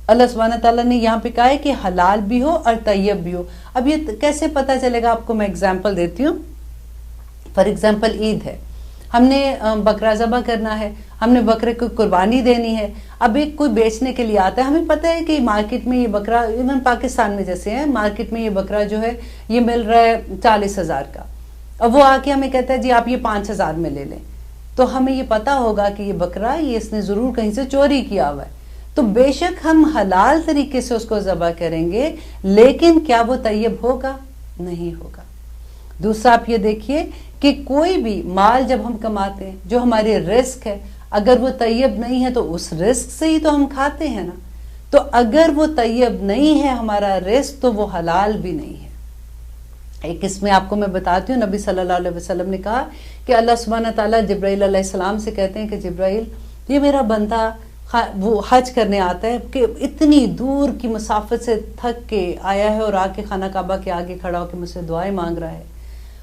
اللہ سبحانہ تعالیٰ نے یہاں پہ کہا ہے کہ حلال بھی ہو اور طیب بھی ہو۔ اب یہ کیسے پتہ چلے گا؟ آپ کو میں اگزامپل دیتی ہوں۔ فار ایگزامپل عید ہے، ہم نے بکرا ذبح کرنا ہے، ہم نے بکرے کو قربانی دینی ہے. اب ایک کوئی بیچنے کے لیے آتا ہے، ہمیں پتہ ہے کہ مارکیٹ میں یہ بکرا، ایون پاکستان میں جیسے ہیں مارکیٹ میں یہ بکرا جو ہے یہ مل رہا ہے 40,000 کا. اب وہ آ کے ہمیں کہتا ہے جی آپ یہ 5,000 میں لے لیں، تو ہمیں یہ پتا ہوگا کہ یہ بکرا یہ اس نے ضرور کہیں سے چوری کیا ہوا ہے. تو بے شک ہم حلال طریقے سے اس کو ذبح کریں گے، لیکن کیا وہ طیب ہوگا؟ نہیں ہوگا. دوسرا آپ یہ دیکھیے کہ کوئی بھی مال جب ہم کماتے ہیں جو ہمارے رزق ہے، اگر وہ طیب نہیں ہے تو اس رزق سے ہی تو ہم کھاتے ہیں نا. تو اگر وہ طیب نہیں ہے ہمارا رزق تو وہ حلال بھی نہیں ہے. ایک اس میں آپ کو میں بتاتی ہوں، نبی صلی اللہ علیہ وسلم نے کہا کہ اللہ سبحانہ تعالیٰ جبرائیل علیہ السلام سے کہتے ہیں کہ جبرائیل یہ میرا بندہ وہ حج کرنے آتا ہے کہ اتنی دور کی مسافت سے تھک کے آیا ہے اور آ کے خانہ کعبہ کے آگے کھڑا ہو کے مجھ سے دعائیں مانگ رہا ہے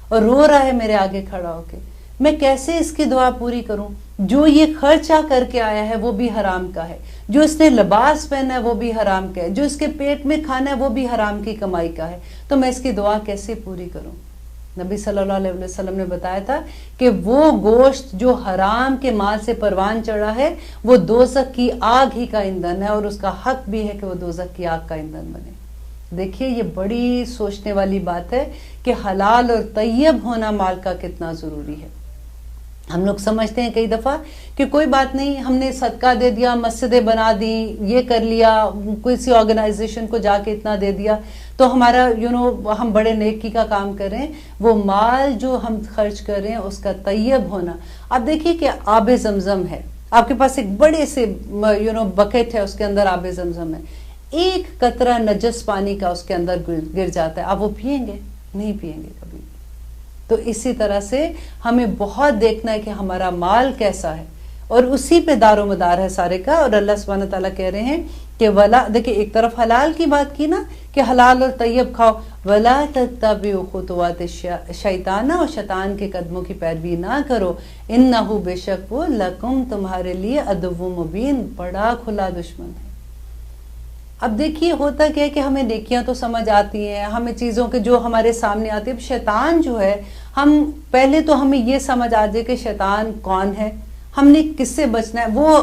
اور رو رہا ہے میرے آگے کھڑا ہو کے. میں کیسے اس کی دعا پوری کروں؟ جو یہ خرچہ کر کے آیا ہے وہ بھی حرام کا ہے، جو اس نے لباس پہنا ہے وہ بھی حرام کا ہے، جو اس کے پیٹ میں کھانا ہے وہ بھی حرام کی کمائی کا ہے. تو میں اس کی دعا کیسے پوری کروں؟ نبی صلی اللہ علیہ وسلم نے بتایا تھا کہ وہ گوشت جو حرام کے مال سے پروان چڑھا ہے وہ دوزخ کی آگ ہی کا ایندھن ہے، اور اس کا حق بھی ہے کہ وہ دوزخ کی آگ کا ایندھن بنے. دیکھیے یہ بڑی سوچنے والی بات ہے کہ حلال اور طیب ہونا مال کا کتنا ضروری ہے. ہم لوگ سمجھتے ہیں کئی دفعہ کہ کوئی بات نہیں، ہم نے صدقہ دے دیا، مسجدیں بنا دی، یہ کر لیا، کسی آرگنائزیشن کو جا کے اتنا دے دیا تو ہمارا ہم بڑے نیکی کا کام کریں. وہ مال جو ہم خرچ کر رہے ہیں اس کا طیب ہونا. اب دیکھیے کہ آب زمزم ہے، آپ کے پاس ایک بڑے سے بکٹ ہے، اس کے اندر آب زمزم ہے، ایک قطرہ نجس پانی کا اس کے اندر گر جاتا ہے، آپ وہ پیئیں گے؟ نہیں پیئیں گے کبھی. تو اسی طرح سے ہمیں بہت دیکھنا ہے کہ ہمارا مال کیسا ہے، اور اسی پہ دار و مدار ہے سارے کا. اور اللہ سبحانہ تعالیٰ کہہ رہے ہیں کہ ولا، دیکھیں ایک طرف حلال کی بات کی نا کہ حلال اور طیب کھاؤ، ولا تتبعوا خطوات الشیطان، اور شیطان کے قدموں کی پیروی نہ کرو، انہ بے شک وہ لکم تمہارے لیے عدو مبین، بڑا کھلا دشمن ہے. اب دیکھیے ہوتا کیا ہے کہ ہمیں نیکیاں تو سمجھ آتی ہیں، ہمیں چیزوں کے جو ہمارے سامنے آتی ہے. شیطان جو ہے، ہم پہلے تو ہمیں یہ سمجھ آ جائے کہ شیطان کون ہے، ہم نے کس سے بچنا ہے. وہ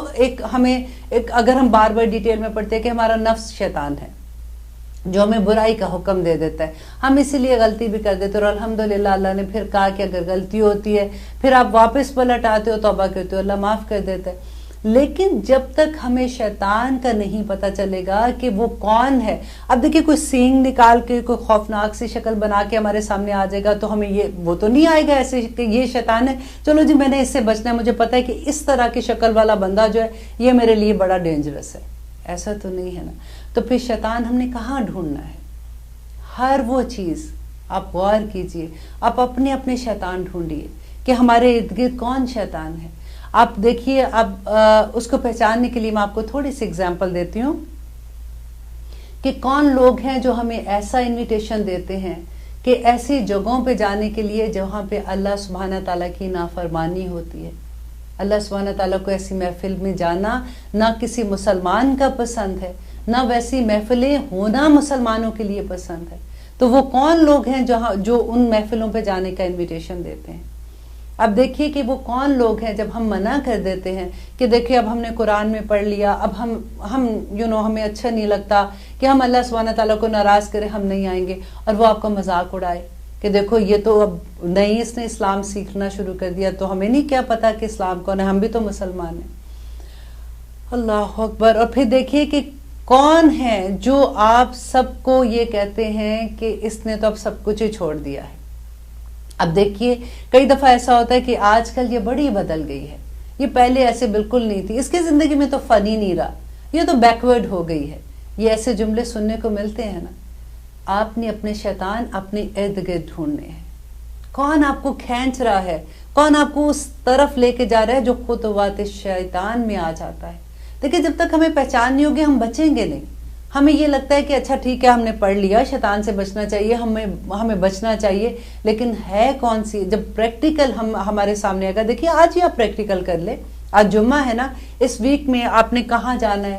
ہمیں اگر ہم بار بار ڈیٹیل میں پڑھتے ہیں کہ ہمارا نفس شیطان ہے جو ہمیں برائی کا حکم دے دیتا ہے، ہم اسی لیے غلطی بھی کر دیتے. اور الحمدللہ اللہ نے پھر کہا کہ اگر غلطی ہوتی ہے پھر آپ واپس پلٹ آتے ہو، توبہ کرتے ہو، اللہ معاف کر دیتا ہے. لیکن جب تک ہمیں شیطان کا نہیں پتہ چلے گا کہ وہ کون ہے. اب دیکھیں کوئی سینگ نکال کے کوئی خوفناک سی شکل بنا کے ہمارے سامنے آ جائے گا تو ہمیں وہ تو نہیں آئے گا ایسے کہ یہ شیطان ہے، چلو جی میں نے اس سے بچنا ہے، مجھے پتہ ہے کہ اس طرح کی شکل والا بندہ جو ہے یہ میرے لیے بڑا ڈینجرس ہے. ایسا تو نہیں ہے نا. تو پھر شیطان ہم نے کہاں ڈھونڈنا ہے؟ ہر وہ چیز آپ غور کیجئے، آپ اپنے اپنے شیطان ڈھونڈیے کہ ہمارے ارد گرد کون شیطان ہے. آپ دیکھیے، اب اس کو پہچاننے کے لیے میں آپ کو تھوڑی سی اگزامپل دیتی ہوں کہ کون لوگ ہیں جو ہمیں ایسا انویٹیشن دیتے ہیں کہ ایسی جگہوں پہ جانے کے لیے جہاں پہ اللہ سبحانہ تعالیٰ کی نافرمانی ہوتی ہے. اللہ سبحانہ تعالیٰ کو ایسی محفل میں جانا نہ کسی مسلمان کا پسند ہے، نہ ویسی محفلیں ہونا مسلمانوں کے لیے پسند ہے. تو وہ کون لوگ ہیں جو ان محفلوں پہ جانے کا انویٹیشن دیتے ہیں؟ اب دیکھیے کہ وہ کون لوگ ہیں جب ہم منع کر دیتے ہیں کہ دیکھیں اب ہم نے قرآن میں پڑھ لیا، اب ہم ہمیں اچھا نہیں لگتا کہ ہم اللہ سبحانہ تعالیٰ کو ناراض کریں، ہم نہیں آئیں گے، اور وہ آپ کا مذاق اڑائے کہ دیکھو یہ تو اب نہیں، اس نے اسلام سیکھنا شروع کر دیا تو ہمیں نہیں کیا پتا کہ اسلام کون ہے، ہم بھی تو مسلمان ہیں. اللہ اکبر. اور پھر دیکھیے کہ کون ہے جو آپ سب کو یہ کہتے ہیں کہ اس نے تو اب سب کچھ ہی چھوڑ دیا ہے. اب دیکھیے کئی دفعہ ایسا ہوتا ہے کہ آج کل یہ بڑی بدل گئی ہے، یہ پہلے ایسے بالکل نہیں تھی، اس کی زندگی میں تو فن ہی نہیں رہا، یہ تو بیکورڈ ہو گئی ہے. یہ ایسے جملے سننے کو ملتے ہیں نا. آپ نے اپنے شیطان اپنے ارد گرد ڈھونڈنے ہیں. کون آپ کو کھینچ رہا ہے، کون آپ کو اس طرف لے کے جا رہا ہے جو خطوات شیطان میں آ جاتا ہے. دیکھیں جب تک ہمیں پہچان نہیں ہوگی ہم بچیں گے نہیں. ہمیں یہ لگتا ہے کہ اچھا ٹھیک ہے ہم نے پڑھ لیا، شیطان سے بچنا چاہیے، ہمیں بچنا چاہیے، لیکن ہے کون سی؟ جب پریکٹیکل ہمارے سامنے آئے گا. دیکھیے آج ہی آپ پریکٹیکل کر لیں، آج جمعہ ہے نا، اس ویک میں آپ نے کہاں جانا ہے،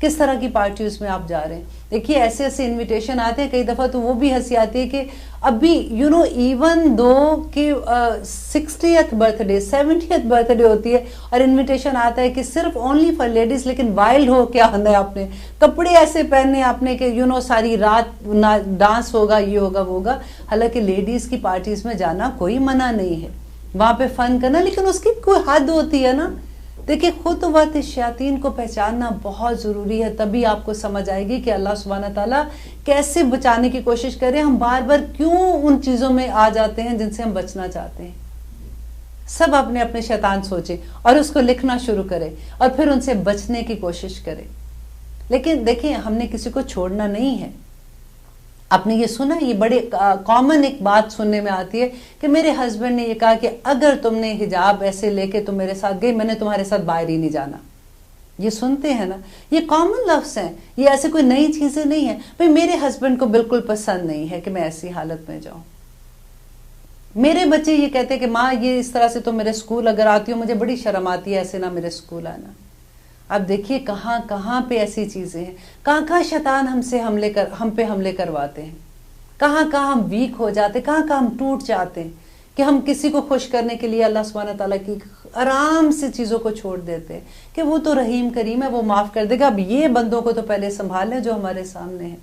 کس طرح کی پارٹیز میں آپ جا رہے ہیں. دیکھیے ایسے ایسے انویٹیشن آتے ہیں, کئی دفعہ تو وہ بھی ہنسی آتی ہے کہ ابھی ایون دو کہ 60th birth day 70th birth day ہوتی ہے اور انویٹیشن آتا ہے کہ صرف اونلی فار لیڈیز, لیکن وائلڈ ہو کیا آنا ہے آپ نے, کپڑے ایسے پہننے آپ نے کہ ساری رات ڈانس ہوگا, یہ ہوگا وہ ہوگا. حالانکہ لیڈیز کی پارٹیز میں جانا کوئی منع نہیں ہے, وہاں پہ فن کرنا, لیکن اس کی کوئی حد ہوتی ہے نا. دیکھیں خطوات الشیاطین کو پہچاننا بہت ضروری ہے, تبھی آپ کو سمجھ آئے گی کہ اللہ سبحانہ تعالیٰ کیسے بچانے کی کوشش کریں. ہم بار بار کیوں ان چیزوں میں آ جاتے ہیں جن سے ہم بچنا چاہتے ہیں. سب اپنے اپنے شیطان سوچیں اور اس کو لکھنا شروع کریں اور پھر ان سے بچنے کی کوشش کریں. لیکن دیکھیں ہم نے کسی کو چھوڑنا نہیں ہے. آپ نے یہ سنا, یہ بڑے کامن ایک بات سننے میں آتی ہے کہ میرے ہسبینڈ نے یہ کہا کہ اگر تم نے حجاب ایسے لے کے تم میرے ساتھ گئی, میں نے تمہارے ساتھ باہر ہی نہیں جانا. یہ سنتے ہیں نا, یہ کامن لفظ ہیں, یہ ایسے کوئی نئی چیزیں نہیں ہیں. بھئی میرے ہسبینڈ کو بالکل پسند نہیں ہے کہ میں ایسی حالت میں جاؤں. میرے بچے یہ کہتے ہیں کہ ماں یہ اس طرح سے تو میرے سکول اگر آتی ہو مجھے بڑی شرم آتی ہے, ایسے نہ میرے سکول آنا. اب دیکھیے کہاں کہاں پہ ایسی چیزیں ہیں, کہاں کہاں شیطان ہم پہ حملے کرواتے ہیں, کہاں کہاں ہم ویک ہو جاتے, کہاں کہاں ہم ٹوٹ جاتے ہیں کہ ہم کسی کو خوش کرنے کے لیے اللہ سبحانہ تعالیٰ کی آرام سے چیزوں کو چھوڑ دیتے ہیں کہ وہ تو رحیم کریم ہے, وہ معاف کر دے گا. اب یہ بندوں کو تو پہلے سنبھال لیں جو ہمارے سامنے ہیں.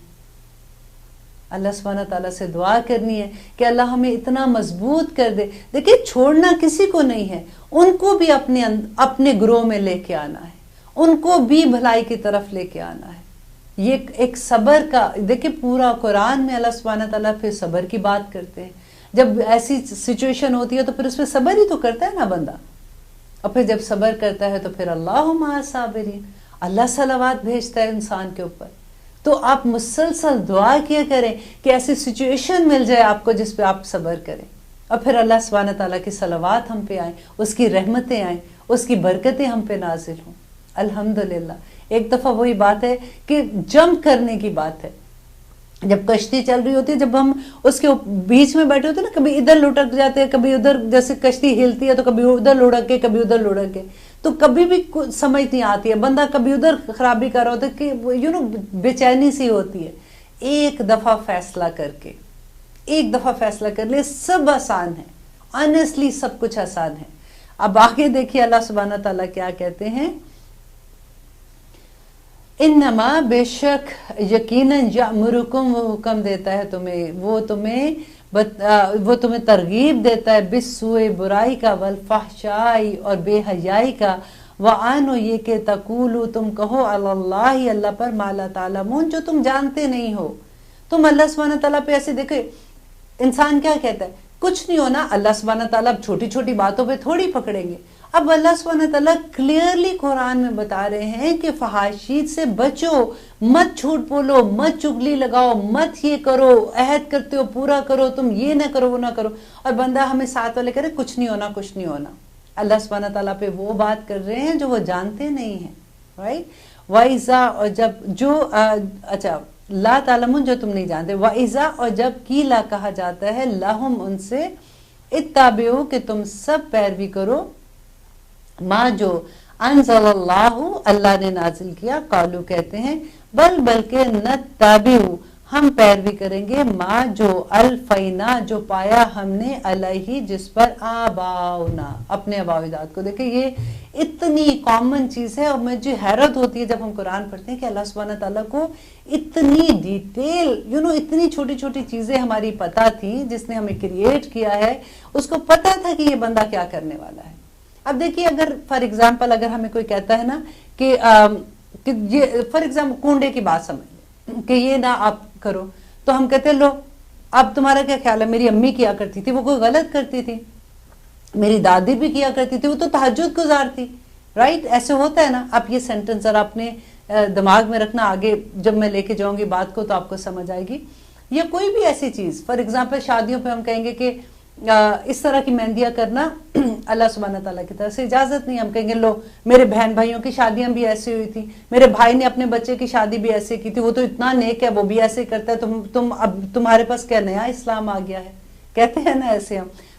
اللہ سبحانہ تعالیٰ سے دعا کرنی ہے کہ اللہ ہمیں اتنا مضبوط کر دے. دیکھیں چھوڑنا کسی کو نہیں ہے, ان کو بھی اپنے گروہ میں لے کے آنا ہے, ان کو بھی بھلائی کی طرف لے کے آنا ہے. یہ ایک صبر کا, دیکھیں پورا قرآن میں اللہ سبحانہ تعالیٰ پھر صبر کی بات کرتے ہیں. جب ایسی سچویشن ہوتی ہے تو پھر اس پہ صبر ہی تو کرتا ہے نا بندہ, اور پھر جب صبر کرتا ہے تو پھر اللہ مع الصابرین, اللہ صلوات بھیجتا ہے انسان کے اوپر. تو آپ مسلسل دعا کیا کریں کہ ایسی سچویشن مل جائے آپ کو جس پہ آپ صبر کریں, اور پھر اللہ سبحانہ تعالیٰ کی صلوات ہم پہ آئیں, اس کی رحمتیں آئیں, اس کی برکتیں ہم پہ نازل ہوں. الحمدللہ. ایک دفعہ وہی بات ہے کہ جمپ کرنے کی بات ہے. جب کشتی چل رہی ہوتی ہے, جب ہم اس کے بیچ میں بیٹھے ہوتے ہیں نا, کبھی ادھر لٹک جاتے ہیں, کبھی ادھر, جیسے کشتی ہلتی ہے تو کبھی ادھر لڑک کے کبھی ادھر لڑک کے, تو کبھی بھی سمجھ نہیں آتی ہے. بندہ کبھی ادھر خرابی کر رہا ہوتا ہے کہ بے چینی سی ہوتی ہے. ایک دفعہ فیصلہ کر کے, ایک دفعہ فیصلہ کر لے, سب آسان ہے. آنیسٹلی سب کچھ آسان ہے. اب آگے دیکھیے اللہ سبحانہ تعالیٰ کیا کہتے ہیں, انما بے شک یقیناً یامرکم, وہ حکم دیتا ہے تمہیں, وہ تمہیں ترغیب دیتا ہے بالسوء, برائی کا, والفحشائی, اور بے حیائی کا, وعنو, یہ کہ تقولو, تم کہو, علی اللہ, اللہ پر, ما لا تعلمون, جو تم جانتے نہیں ہو. تم اللہ سبحانہ تعالیٰ پہ ایسے دیکھو, انسان کیا کہتا ہے, کچھ نہیں ہونا. اللہ سبحانہ تعالیٰ اب چھوٹی چھوٹی باتوں پہ تھوڑی پکڑیں گے. اب اللہ سبحانہ تعالیٰ کلیئرلی قرآن میں بتا رہے ہیں کہ فحاشیت سے بچو, مت جھوٹ بولو, مت چگلی لگاؤ, مت یہ کرو, عہد کرتے ہو پورا کرو, تم یہ نہ کرو وہ نہ کرو. اور بندہ ہمیں ساتھ والے کرے کچھ نہیں ہونا, کچھ نہیں ہونا. اللہ سبحانہ تعالیٰ پہ وہ بات کر رہے ہیں جو وہ جانتے نہیں ہیں, رائٹ. وَإِذَا, اور جب جو, اچھا, لا تعلمون, جو تم نہیں جانتے. وَإِذَا, اور جب قیلا کہا جاتا ہے, لہم, ان سے, اتبعوا, کہ تم سب پیروی کرو, ما, جو, انزل اللہ, اللہ نے نازل کیا, قالو, کہتے ہیں, بلکہ نتبعو, ہم پیروی کریں گے, ما, جو, الفینا, جو پایا ہم نے, علیہ, جس پر, آباؤنا, اپنے آباء و اجداد کو. دیکھیں یہ اتنی کامن چیز ہے, اور مجھے حیرت ہوتی ہے جب ہم قرآن پڑھتے ہیں کہ اللہ سبحانہ تعالیٰ کو اتنی ڈیٹیل, اتنی چھوٹی چھوٹی چیزیں ہماری پتہ تھی, جس نے ہمیں کریٹ کیا ہے, اس کو پتہ تھا کہ یہ بندہ کیا کرنے والا ہے. اب دیکھیے, اگر فار ایگزامپل اگر ہمیں کوئی کہتا ہے نا کہ یہ فار ایگزامپل کنڈے کی بات سمجھ لیں کہ یہ نہ آپ کرو, تو ہم کہتے ہیں لو, اب تمہارا کیا خیال ہے, میری امی کیا کرتی تھی, وہ کوئی غلط کرتی تھی, میری دادی بھی کیا کرتی تھی, وہ تو تہجد گزار تھی, رائٹ. ایسے ہوتا ہے نا. آپ یہ سینٹنس ذرا اپنے دماغ میں رکھنا, آگے جب میں لے کے جاؤں گی بات کو تو آپ کو سمجھ آئے گی. یا کوئی بھی ایسی چیز, فار ایگزامپل شادیوں پہ ہم کہیں گے کہ اس طرح کی مہندیاں کرنا اللہ سبحانہ تعالیٰ کی طرف سے اجازت نہیں. ہم کہیں گے لو, میرے بہن بھائیوں کی شادیاں بھی ایسی ہوئی تھی, میرے بھائی نے اپنے بچے کی شادی بھی ایسے کی تھی, وہ تو اتنا نیک ہے, وہ بھی ایسے کرتا ہے, اب تمہارے پاس کیا نیا اسلام آ گیا ہے, کہتے ہیں نا ایسے ہم.